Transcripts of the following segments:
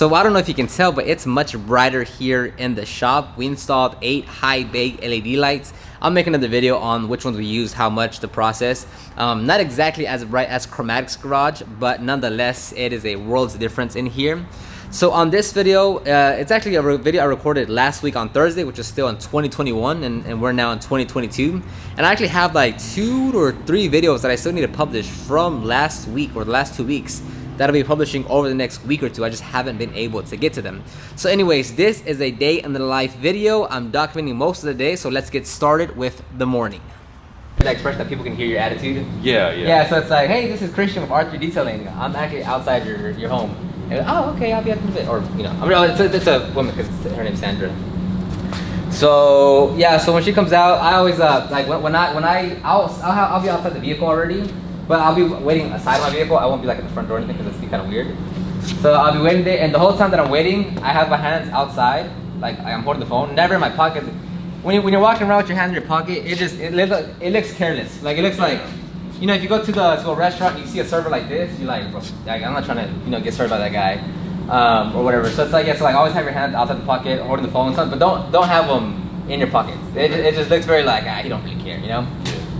So I don't know if you can tell, but it's much brighter here in the shop. We installed 8 high bay LED lights. I'll make another video on which ones we used, how much, the process. Not exactly as bright as Chromatic's garage, but nonetheless, it is a world's difference in here. So on this video, it's actually a video I recorded last week on Thursday, which is still in 2021, and we're now in 2022. And I actually have like 2 or 3 videos that I still need to publish from last week or the last 2 weeks that'll be publishing over the next week or 2. I just haven't been able to get to them. So anyways, this is a day in the life video. I'm documenting most of the day, so let's get started with the morning. That expression that people can hear your attitude. Yeah, so it's like, hey, this is Christian with R3 Detailing. I'm actually outside your home. And, oh, okay, I'll be up in a bit. Or, you know, I mean, it's a woman because her name's Sandra. So yeah, so when she comes out, I always like I'll be outside the vehicle already. But I'll be waiting aside my vehicle. I won't be like at the front door or anything because it's kind of weird. So I'll be waiting there, and the whole time that I'm waiting, I have my hands outside, like I'm holding the phone, never in my pocket. When you're walking around with your hands in your pocket, it looks careless. Like it looks like, you know, if you go to a restaurant and you see a server like this, you're like, bro, I'm not trying to get served by that guy, or whatever. So it's like, so like always have your hands outside the pocket, holding the phone and stuff, but don't have them in your pockets. It just looks very like, you don't really care, you know.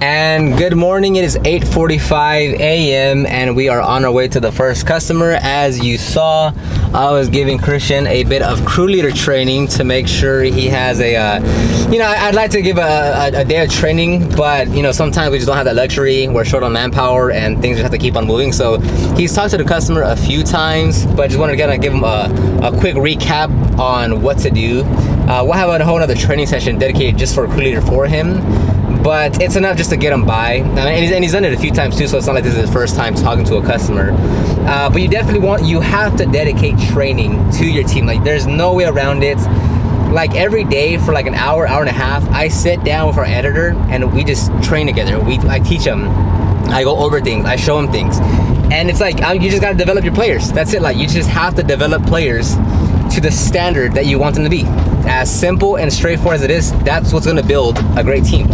And good morning, it is 8:45 a.m. and we are on our way to the first customer. As you saw, I was giving Christian a bit of crew leader training to make sure he has a, I'd like to give a day of training, but sometimes we just don't have that luxury. We're short on manpower and things just have to keep on moving. So he's talked to the customer a few times, but just wanted to give him a quick recap on what to do. We'll have a whole other training session dedicated just for a crew leader for him. But it's enough just to get him by, and he's done it a few times too, so it's not like this is his first time talking to a customer. But you have to dedicate training to your team. Like there's no way around it. Like every day for like an hour and a half, I sit down with our editor and we just train together. I teach him, I go over things, I show him things, and it's like you just gotta develop your players. That's it. Like you just have to develop players to the standard that you want them to be. As simple and straightforward as it is, that's what's gonna build a great team.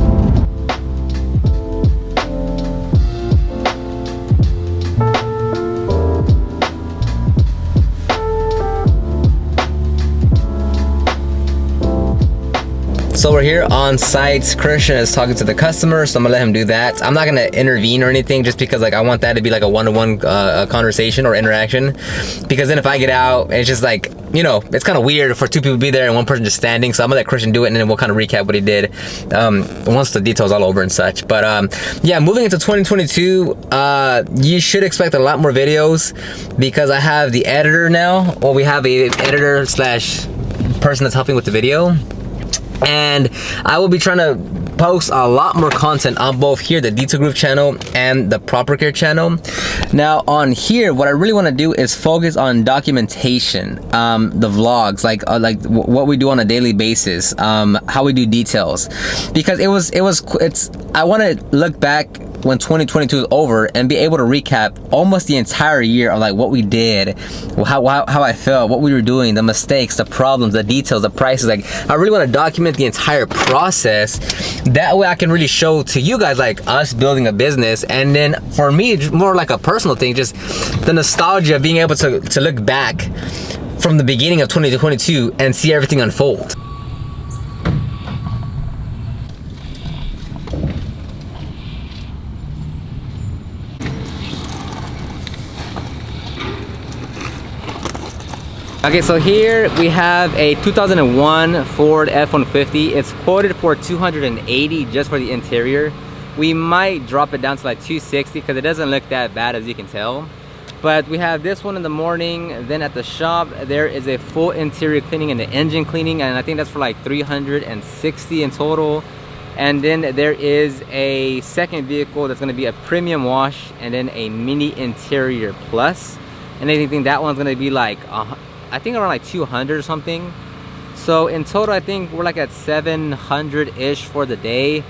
So we're here on site. Christian is talking to the customer, so I'm gonna let him do that. I'm not gonna intervene or anything, just because like I want that to be like a one-to-one conversation or interaction. Because then if I get out, it's just like, it's kind of weird for 2 people to be there and 1 person just standing. So I'm gonna let Christian do it, and then we'll kind of recap what he did once the details all over and such. But yeah, moving into 2022, you should expect a lot more videos because I have the editor now. Well, we have a editor slash person that's helping with the video. And I will be trying to post a lot more content on both here, the Detail Groove channel and the Proper Care channel. Now on here, what I really want to do is focus on documentation, the vlogs, like what we do on a daily basis, how we do details, because I want to look back when 2022 is over and be able to recap almost the entire year of like what we did, how I felt, what we were doing, the mistakes, the problems, the details, the prices. Like I really want to document the entire process. That way I can really show to you guys like us building a business, and then for me it's more like a personal thing, just the nostalgia of being able to look back from the beginning of 2022 and see everything unfold. Okay, so here we have a 2001 Ford F-150. It's quoted for $280 just for the interior. We might drop it down to like $260 because it doesn't look that bad, as you can tell. But we have this one in the morning. Then at the shop, there is a full interior cleaning and the engine cleaning, and I think that's for like $360 in total. And then there is a second vehicle that's going to be a premium wash and then a mini interior plus. And I think that one's going to be like I think around like 200 or something. So in total, I think we're like at 700-ish for the day.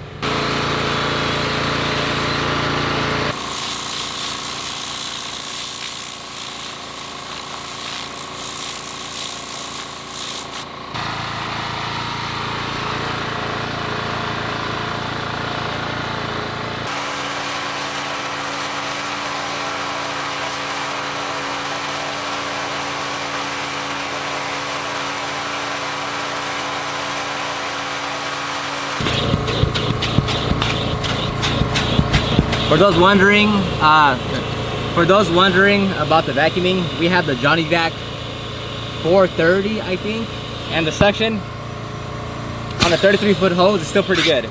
For those wondering about the vacuuming, we have the Johnny Vac 430, I think, and the suction on the 33-foot hose is still pretty good.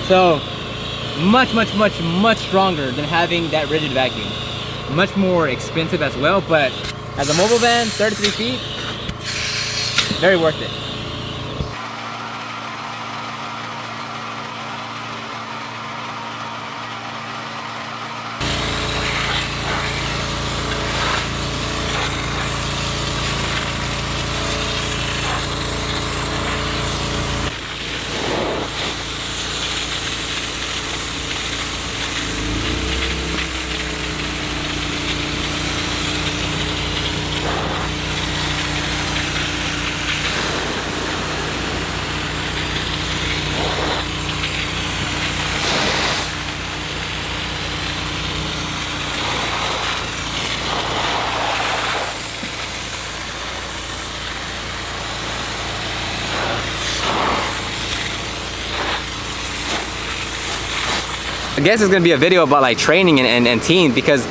So much stronger than having that rigid vacuum. Much more expensive as well, but as a mobile van, 33 feet, very worth it. I guess it's gonna be a video about like training and team, because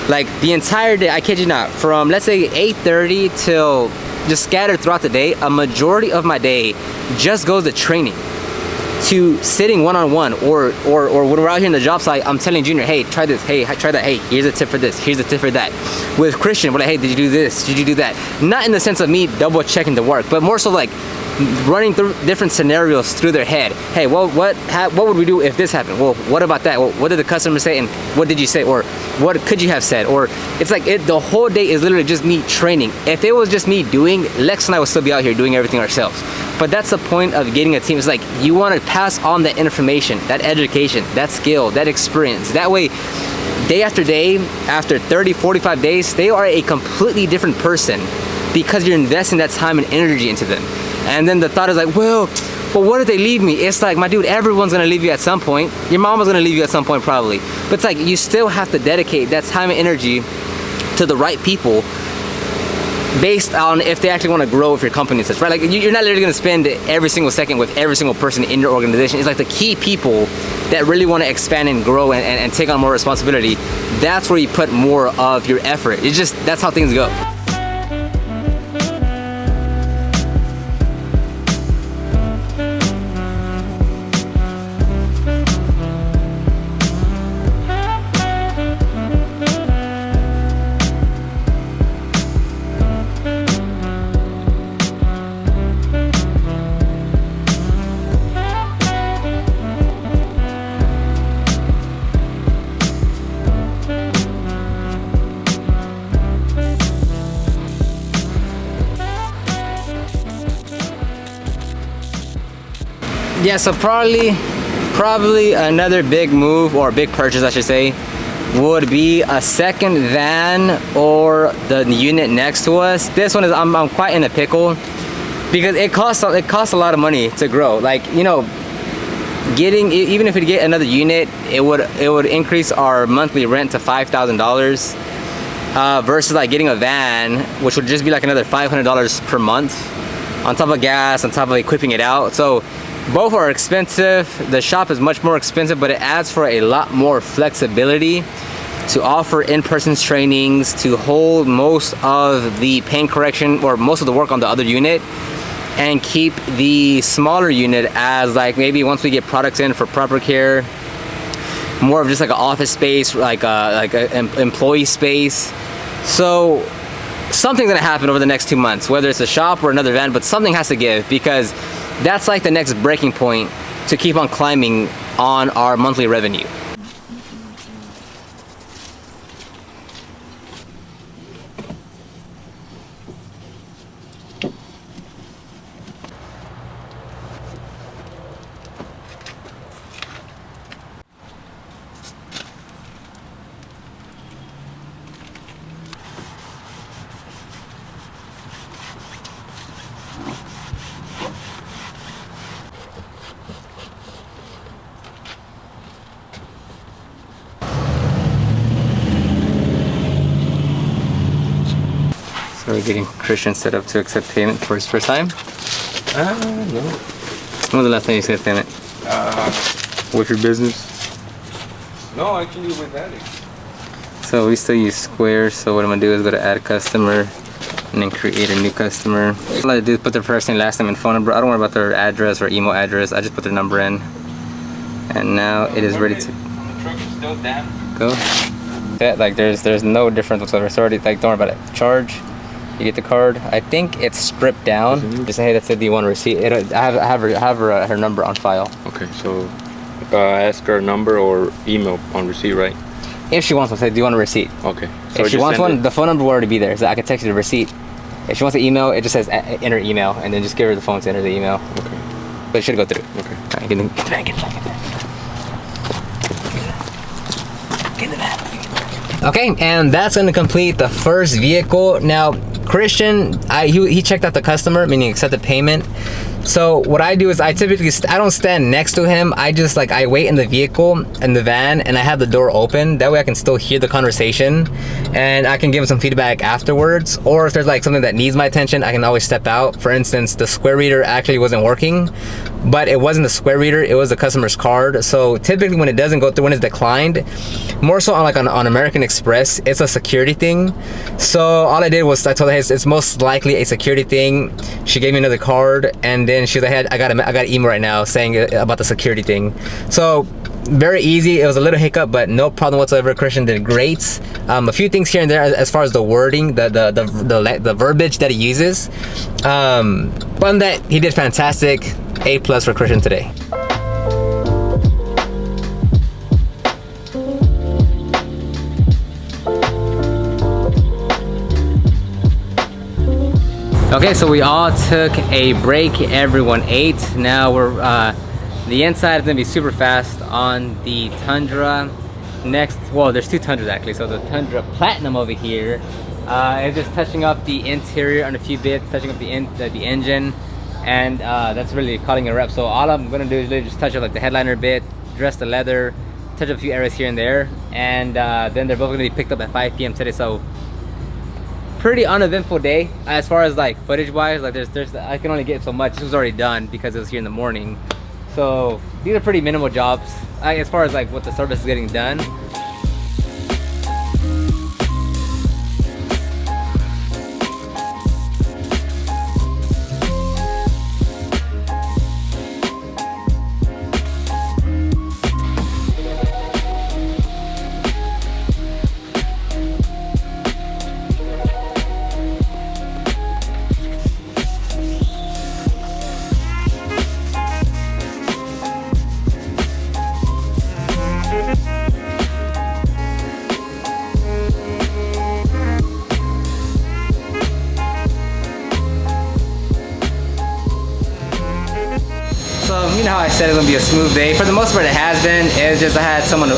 like the entire day, I kid you not, from let's say 8:30 till just scattered throughout the day, a majority of my day just goes to training, to sitting one-on-one, or when we're out here in the job site, I'm telling Junior, hey, try this, hey, try that, hey, here's a tip for this, here's a tip for that. With Christian, we're like, hey, did you do this, did you do that? Not in the sense of me double checking the work, but more so like running through different scenarios through their head. Hey, well, what would we do if this happened? Well, what about that? Well, what did the customer say, and what did you say, or what could you have said? Or it's like the whole day is literally just me training. If it was just me doing, Lex and I would still be out here doing everything ourselves. But that's the point of getting a team. It's like you want to pass on that information, that education, that skill, that experience. That way, day after day, after 30, 45 days, they are a completely different person because you're investing that time and energy into them. And then the thought is like, well, what if they leave me? It's like, my dude, everyone's gonna leave you at some point. Your mama's gonna leave you at some point probably. But it's like, you still have to dedicate that time and energy to the right people based on if they actually wanna grow with your company and such, right? Like, you're not literally gonna spend every single second with every single person in your organization. It's like the key people that really wanna expand and grow and take on more responsibility. That's where you put more of your effort. It's just, that's how things go. Yeah, so probably another big move, or big purchase I should say, would be a second van or the unit next to us. This one is, I'm quite in a pickle because it costs a lot of money to grow. Like, you know, even if we get another unit, it would increase our monthly rent to $5,000 versus like getting a van, which would just be like another $500 per month on top of gas, on top of equipping it out. So both are expensive. The shop is much more expensive, but it adds for a lot more flexibility to offer in-person trainings, to hold most of the paint correction or most of the work on the other unit, and keep the smaller unit as like maybe once we get products in for proper care, more of just like an office space, like an employee space. So something's gonna happen over the next 2 months, whether it's a shop or another van, but something has to give, because that's like the next breaking point to keep on climbing on our monthly revenue. So we're getting Christian set up to accept payment for his first time? No. When was the last time you accepted payment? With your business? No, actually with Alex. So we still use Square. So what I'm gonna do is go to add customer and then create a new customer. All I do is put their first name, last name, and phone number. I don't worry about their address or email address. I just put their number in. And now it is ready to The truck is still damp. go. Yeah, like there's no difference whatsoever. It's already, like, don't worry about it. Charge. You get the card. I think it's stripped down. Just say, hey, that's it. Do you want a receipt? I have her number on file. Okay, so ask her number or email on receipt, right? If she wants one, say, do you want a receipt? Okay. So If she wants one, the phone number will already be there. So I can text you the receipt. If she wants an email, it just says enter email, and then just give her the phone to enter the email. Okay. But it should go through. Okay. All right, get in the back. Okay, and that's gonna complete the first vehicle. Now, Christian, he checked out the customer, meaning accepted payment. So what I do is I typically I don't stand next to him. I just I wait in the vehicle, in the van, and I have the door open. That way I can still hear the conversation, and I can give him some feedback afterwards. Or if there's something that needs my attention, I can always step out. For instance, the Square reader actually wasn't working, but it wasn't the Square reader, it was the customer's card. So typically when it doesn't go through, when it's declined, more so on American Express, it's a security thing. So all I did was I told her, hey, it's most likely a security thing. She gave me another card, and then she was like, I got an email right now saying about the security thing. So very easy. It was a little hiccup, but no problem whatsoever. Christian did great. A few things here and there as far as the wording, the verbiage that he uses. But on that, he did fantastic. A+ for Christian today. Okay, so we all took a break. Everyone ate. Now we're the inside is gonna be super fast on the Tundra. Next, well, there's two Tundras actually. So the Tundra Platinum over here is just touching up the interior on a few bits, touching up the engine, and that's really calling it a wrap. So all I'm gonna do is really just touch up the headliner bit, dress the leather, touch up a few areas here and there, and then they're both gonna be picked up at 5 p.m. today. So pretty uneventful day as far as footage wise. There's I can only get so much. This was already done because it was here in the morning. So these are pretty minimal jobs as far as what the service is getting done. You know how I said it was gonna be a smooth day. For the most part, it has been. It's just I had someone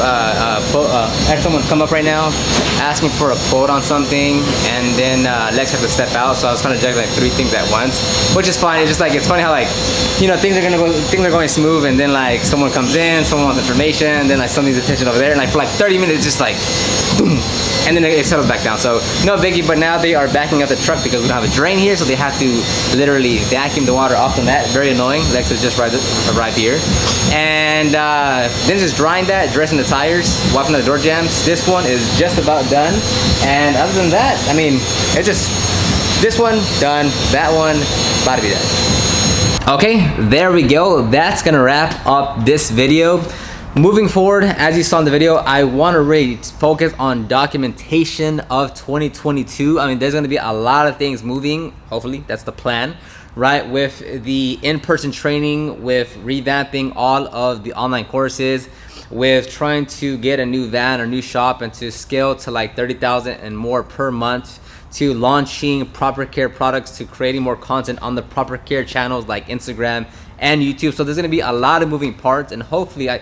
come up right now asking for a quote on something, and then Lex had to step out, so I was kind of juggling 3 things at once, which is fine. It's just it's funny how things are going smooth, and then someone comes in, someone wants information, then something's attention over there, and for 30 minutes, it's just boom. And then it settles back down. So no biggie, but now they are backing up the truck because we don't have a drain here, so they have to literally vacuum the water off the mat. Very annoying. Lexus just arrived here. And then just drying that, dressing the tires, wiping the door jams. This one is just about done. And other than that, I mean, it's just this one done, that one about to be done. Okay, there we go. That's gonna wrap up this video. Moving forward, as you saw in the video, I want to really focus on documentation of 2022. I mean, there's going to be a lot of things moving. Hopefully, that's the plan, right? With the in-person training, with revamping all of the online courses, with trying to get a new van or new shop and to scale to 30,000 and more per month, to launching Proper Care products, to creating more content on the Proper Care channels like Instagram and YouTube. So there's going to be a lot of moving parts, and hopefully I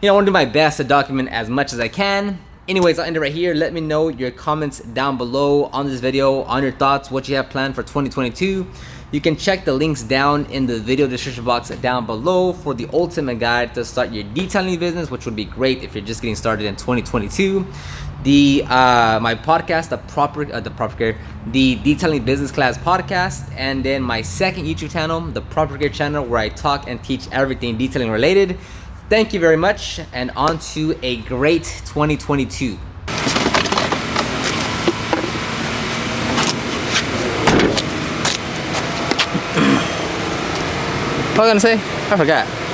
want to do my best to document as much as I can. Anyways, I'll end it right here. Let me know your comments down below on this video, on your thoughts, what you have planned for 2022. You can check the links down in the video description box down below for the ultimate guide to start your detailing business, which would be great if you're just getting started in 2022. My podcast, the Detailing Business Class podcast, and then my second YouTube channel, the Proper Care channel, where I talk and teach everything detailing related. Thank you very much, and on to a great 2022. What was I gonna say? I forgot.